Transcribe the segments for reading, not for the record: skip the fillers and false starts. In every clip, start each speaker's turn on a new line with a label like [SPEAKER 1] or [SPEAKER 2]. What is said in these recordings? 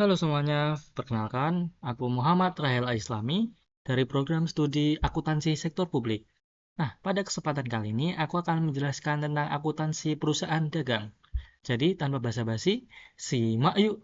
[SPEAKER 1] Halo semuanya, perkenalkan, aku Muhammad Rahel Aislami dari program studi akuntansi sektor publik. Nah, pada kesempatan kali ini aku akan menjelaskan tentang akuntansi perusahaan dagang. Jadi, tanpa basa-basi, simak yuk.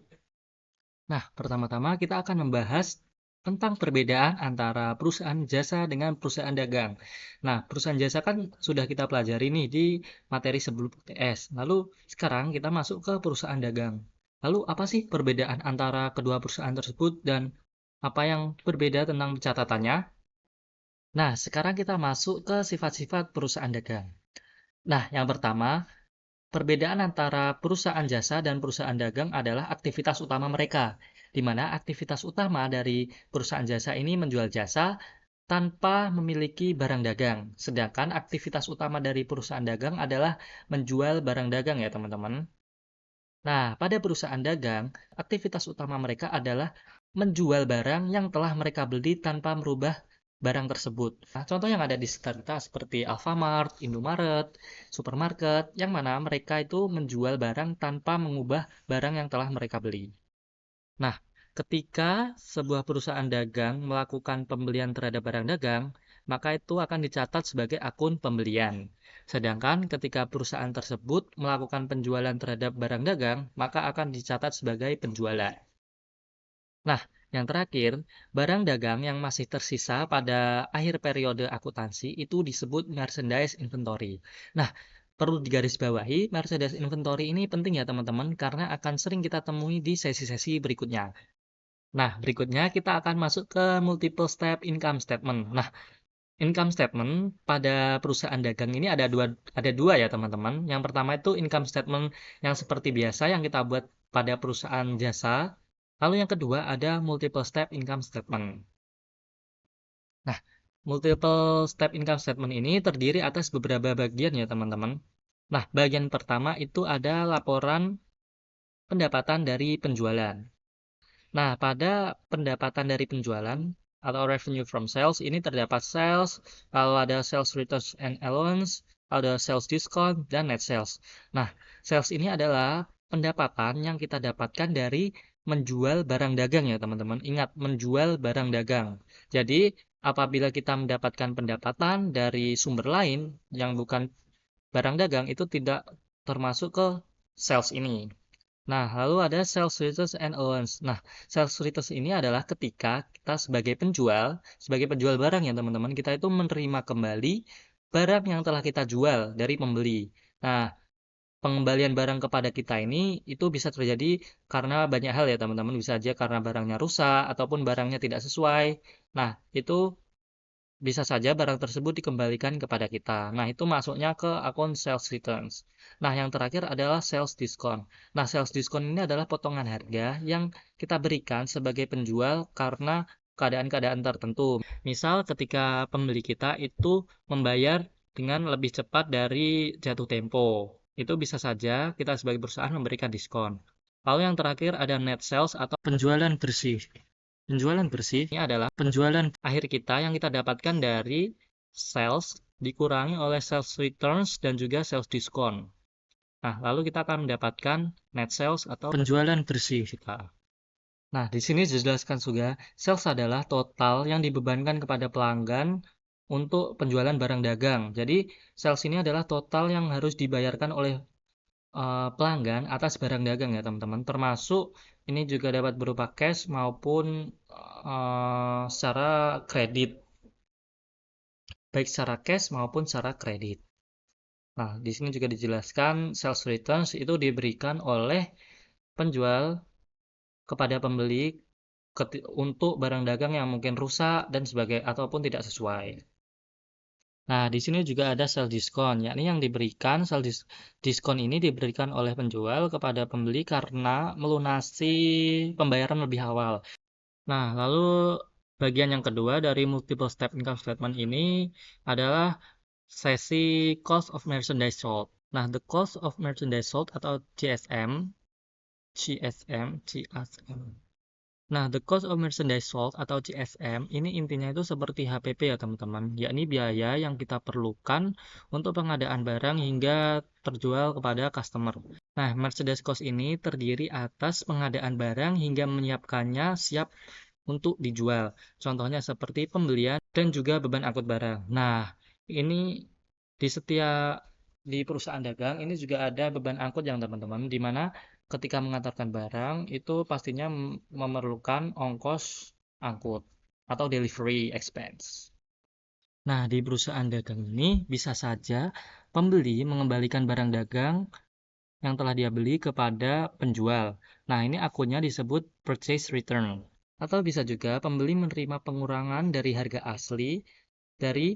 [SPEAKER 1] Nah, pertama-tama kita akan membahas tentang perbedaan antara perusahaan jasa dengan perusahaan dagang. Nah, perusahaan jasa kan sudah kita pelajari nih di materi sebelum UTS. Lalu sekarang kita masuk ke perusahaan dagang. Lalu apa sih perbedaan antara kedua perusahaan tersebut dan apa yang berbeda tentang catatannya? Nah, sekarang kita masuk ke sifat-sifat perusahaan dagang. Nah, yang pertama, perbedaan antara perusahaan jasa dan perusahaan dagang adalah aktivitas utama mereka, di mana aktivitas utama dari perusahaan jasa ini menjual jasa tanpa memiliki barang dagang. Sedangkan aktivitas utama dari perusahaan dagang adalah menjual barang dagang ya teman-teman. Nah, pada perusahaan dagang, aktivitas utama mereka adalah menjual barang yang telah mereka beli tanpa merubah barang tersebut. Nah, contoh yang ada di sekitar kita seperti Alfamart, Indomaret, supermarket, yang mana mereka itu menjual barang tanpa mengubah barang yang telah mereka beli. Nah, ketika sebuah perusahaan dagang melakukan pembelian terhadap barang dagang, maka itu akan dicatat sebagai akun pembelian. Sedangkan ketika perusahaan tersebut melakukan penjualan terhadap barang dagang, maka akan dicatat sebagai penjualan. Nah, yang terakhir, barang dagang yang masih tersisa pada akhir periode akuntansi itu disebut merchandise inventory. Nah, perlu digarisbawahi, merchandise inventory ini penting ya teman-teman, karena akan sering kita temui di sesi-sesi berikutnya. Nah, berikutnya kita akan masuk ke multiple step income statement. Nah, income statement pada perusahaan dagang ini ada dua ya teman-teman. Yang pertama itu income statement yang seperti biasa yang kita buat pada perusahaan jasa. Lalu yang kedua ada multiple step income statement. Nah, multiple step income statement ini terdiri atas beberapa bagian ya teman-teman. Nah, bagian pertama itu ada laporan pendapatan dari penjualan. Nah, pada pendapatan dari penjualan atau revenue from sales ini terdapat sales, lalu ada sales returns and allowance, ada sales discount, dan net sales. Nah, sales ini adalah pendapatan yang kita dapatkan dari menjual barang dagang ya teman-teman. Ingat, menjual barang dagang. Jadi, apabila kita mendapatkan pendapatan dari sumber lain yang bukan barang dagang, itu tidak termasuk ke sales ini. Nah, lalu ada sales returns and allowance. Nah, sales returns ini adalah ketika kita sebagai penjual barang ya teman-teman, kita itu menerima kembali barang yang telah kita jual dari pembeli. Nah, pengembalian barang kepada kita ini itu bisa terjadi karena banyak hal ya teman-teman. Bisa aja karena barangnya rusak ataupun barangnya tidak sesuai. Nah, itu bisa saja barang tersebut dikembalikan kepada kita. Nah, itu masuknya ke akun sales returns. Nah, yang terakhir adalah sales discount. Nah, sales discount ini adalah potongan harga yang kita berikan sebagai penjual karena keadaan-keadaan tertentu. Misal ketika pembeli kita itu membayar dengan lebih cepat dari jatuh tempo. Itu bisa saja kita sebagai perusahaan memberikan diskon. Lalu yang terakhir ada net sales atau penjualan bersih. Penjualan bersih ini adalah penjualan akhir kita yang kita dapatkan dari sales dikurangi oleh sales returns dan juga sales diskon. Nah, lalu kita akan mendapatkan net sales atau penjualan bersih kita. Nah, di sini dijelaskan juga, sales adalah total yang dibebankan kepada pelanggan untuk penjualan barang dagang. Jadi, sales ini adalah total yang harus dibayarkan oleh pelanggan atas barang dagang ya teman-teman, termasuk ini juga dapat berupa cash maupun secara kredit, baik secara cash maupun secara kredit. Nah, di sini juga dijelaskan sales returns itu diberikan oleh penjual kepada pembeli untuk barang dagang yang mungkin rusak dan sebagainya ataupun tidak sesuai. Nah, di sini juga ada sell diskon, yakni yang diberikan diskon ini diberikan oleh penjual kepada pembeli karena melunasi pembayaran lebih awal. Nah, lalu bagian yang kedua dari multiple step income statement ini adalah sesi cost of merchandise sold. Nah, the cost of merchandise sold atau CSM, CSM, CSM. Nah, the cost of merchandise sold atau CSM ini intinya itu seperti HPP ya teman-teman, yakni biaya yang kita perlukan untuk pengadaan barang hingga terjual kepada customer. Nah, merchandise cost ini terdiri atas pengadaan barang hingga menyiapkannya siap untuk dijual. Contohnya seperti pembelian dan juga beban angkut barang. Nah, ini di perusahaan dagang ini juga ada beban angkut yang teman-teman, di mana ketika mengantarkan barang itu pastinya memerlukan ongkos angkut atau delivery expense. Nah, di perusahaan dagang ini bisa saja pembeli mengembalikan barang dagang yang telah dia beli kepada penjual. Nah, ini akunnya disebut purchase return. Atau bisa juga pembeli menerima pengurangan dari harga asli dari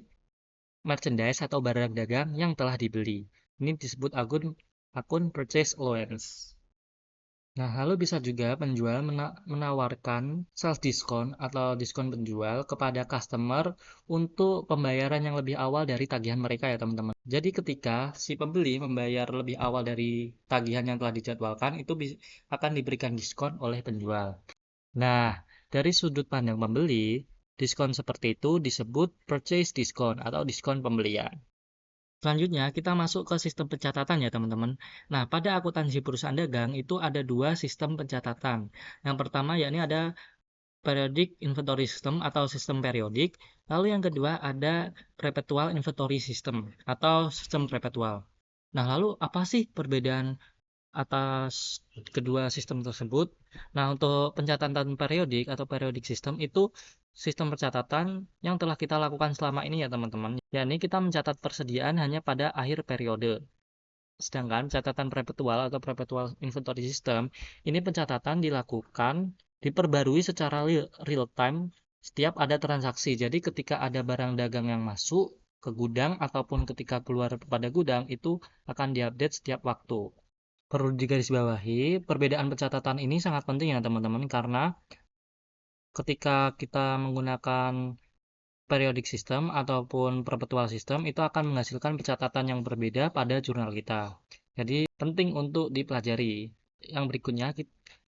[SPEAKER 1] merchandise atau barang dagang yang telah dibeli. Ini disebut akun purchase allowance. Nah, lalu bisa juga penjual menawarkan sales diskon atau diskon penjual kepada customer untuk pembayaran yang lebih awal dari tagihan mereka ya teman-teman. Jadi ketika si pembeli membayar lebih awal dari tagihan yang telah dijadwalkan, itu akan diberikan diskon oleh penjual. Nah, dari sudut pandang pembeli, diskon seperti itu disebut purchase discount atau diskon pembelian. Selanjutnya, kita masuk ke sistem pencatatan ya teman-teman. Nah, pada akuntansi perusahaan dagang itu ada dua sistem pencatatan. Yang pertama yakni ada periodic inventory system atau sistem periodik. Lalu yang kedua ada perpetual inventory system atau sistem perpetual. Nah, lalu apa sih perbedaan atas kedua sistem tersebut? Nah, untuk pencatatan periodik atau periodic system itu sistem pencatatan yang telah kita lakukan selama ini ya teman-teman. Yakni kita mencatat persediaan hanya pada akhir periode. Sedangkan catatan perpetual atau perpetual inventory system ini pencatatan dilakukan diperbarui secara real time setiap ada transaksi. Jadi ketika ada barang dagang yang masuk ke gudang ataupun ketika keluar pada gudang itu akan diupdate setiap waktu. Perlu digarisbawahi, perbedaan pencatatan ini sangat penting ya teman-teman karena ketika kita menggunakan periodic system ataupun perpetual system itu akan menghasilkan pencatatan yang berbeda pada jurnal kita. Jadi penting untuk dipelajari. Yang berikutnya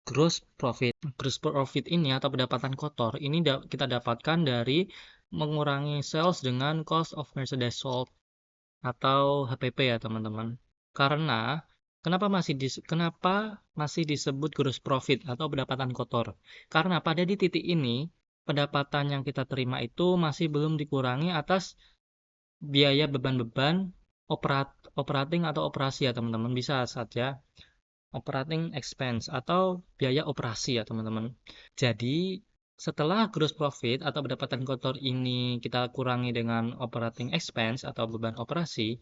[SPEAKER 1] gross profit. Gross profit ini atau pendapatan kotor ini kita dapatkan dari mengurangi sales dengan cost of merchandise sold atau HPP ya teman-teman. Karena kenapa masih disebut gross profit atau pendapatan kotor? Karena pada di titik ini pendapatan yang kita terima itu masih belum dikurangi atas biaya beban-beban operating atau operasi ya teman-teman. Bisa saja operating expense atau biaya operasi ya teman-teman. Jadi setelah gross profit atau pendapatan kotor ini kita kurangi dengan operating expense atau beban operasi,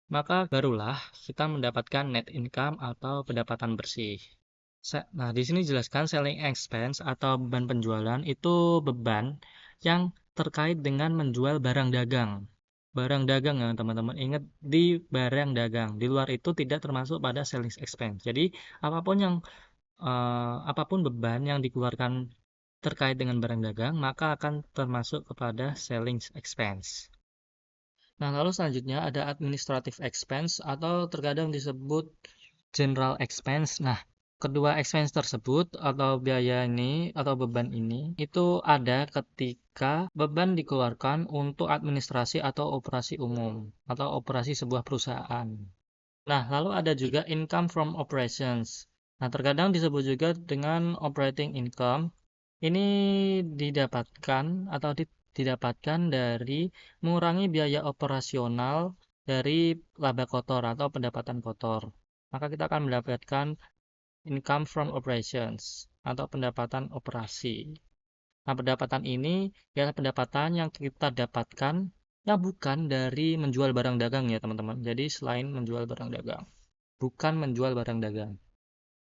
[SPEAKER 1] maka barulah kita mendapatkan net income atau pendapatan bersih. Nah, di sini jelaskan selling expense atau beban penjualan itu beban yang terkait dengan menjual barang dagang. Barang dagang ya teman-teman, ingat di barang dagang. Di luar itu tidak termasuk pada selling expense. Jadi, apapun beban yang dikeluarkan terkait dengan barang dagang, maka akan termasuk kepada selling expense. Nah, lalu selanjutnya ada administrative expense atau terkadang disebut general expense. Nah, kedua expense tersebut atau biaya ini atau beban ini itu ada ketika beban dikeluarkan untuk administrasi atau operasi umum atau operasi sebuah perusahaan. Nah, lalu ada juga income from operations. Nah, terkadang disebut juga dengan operating income. Ini didapatkan atau didapatkan dari mengurangi biaya operasional dari laba kotor atau pendapatan kotor. Maka kita akan mendapatkan income from operations atau pendapatan operasi. Nah, pendapatan ini adalah pendapatan yang kita dapatkan yang bukan dari menjual barang dagang ya, teman-teman. Jadi selain menjual barang dagang, bukan menjual barang dagang.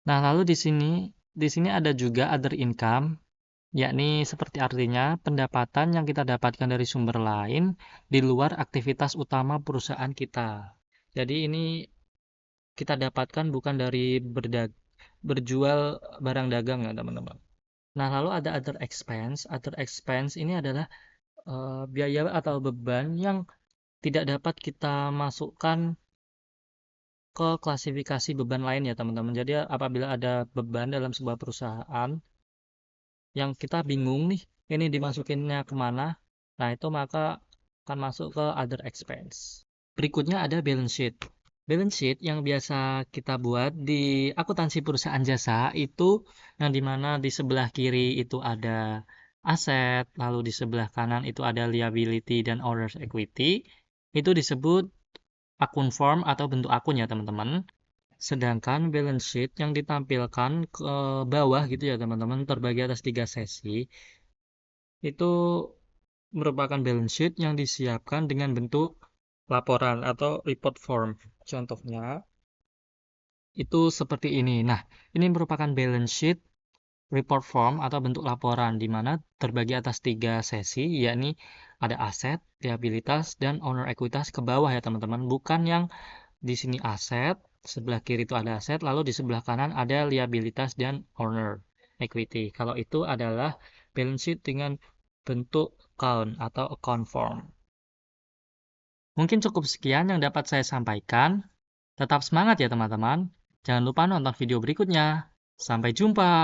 [SPEAKER 1] Nah, lalu di sini ada juga other income, yakni seperti artinya pendapatan yang kita dapatkan dari sumber lain di luar aktivitas utama perusahaan kita. Jadi ini kita dapatkan bukan dari berjual barang dagang ya teman-teman. Nah, lalu ada other expense. Other expense ini adalah biaya atau beban yang tidak dapat kita masukkan ke klasifikasi beban lain ya teman-teman. Jadi apabila ada beban dalam sebuah perusahaan, yang kita bingung nih, ini dimasukinnya kemana. Nah, itu maka akan masuk ke other expense. Berikutnya ada balance sheet. Balance sheet yang biasa kita buat di akuntansi perusahaan jasa itu yang dimana di sebelah kiri itu ada aset, lalu di sebelah kanan itu ada liability dan owner's equity. Itu disebut akun form atau bentuk akun ya teman-teman. Sedangkan balance sheet yang ditampilkan ke bawah gitu ya teman-teman, terbagi atas 3 sesi, itu merupakan balance sheet yang disiapkan dengan bentuk laporan atau report form. Contohnya itu seperti ini. Nah, ini merupakan balance sheet report form atau bentuk laporan di mana terbagi atas 3 sesi, yakni ada aset, liabilitas, dan owner ekuitas ke bawah ya teman-teman. Bukan yang di sini aset, sebelah kiri itu ada aset, lalu di sebelah kanan ada liabilitas dan owner equity. Kalau itu adalah balance sheet dengan bentuk account atau account form. Mungkin cukup sekian yang dapat saya sampaikan. Tetap semangat ya teman-teman. Jangan lupa nonton video berikutnya. Sampai jumpa.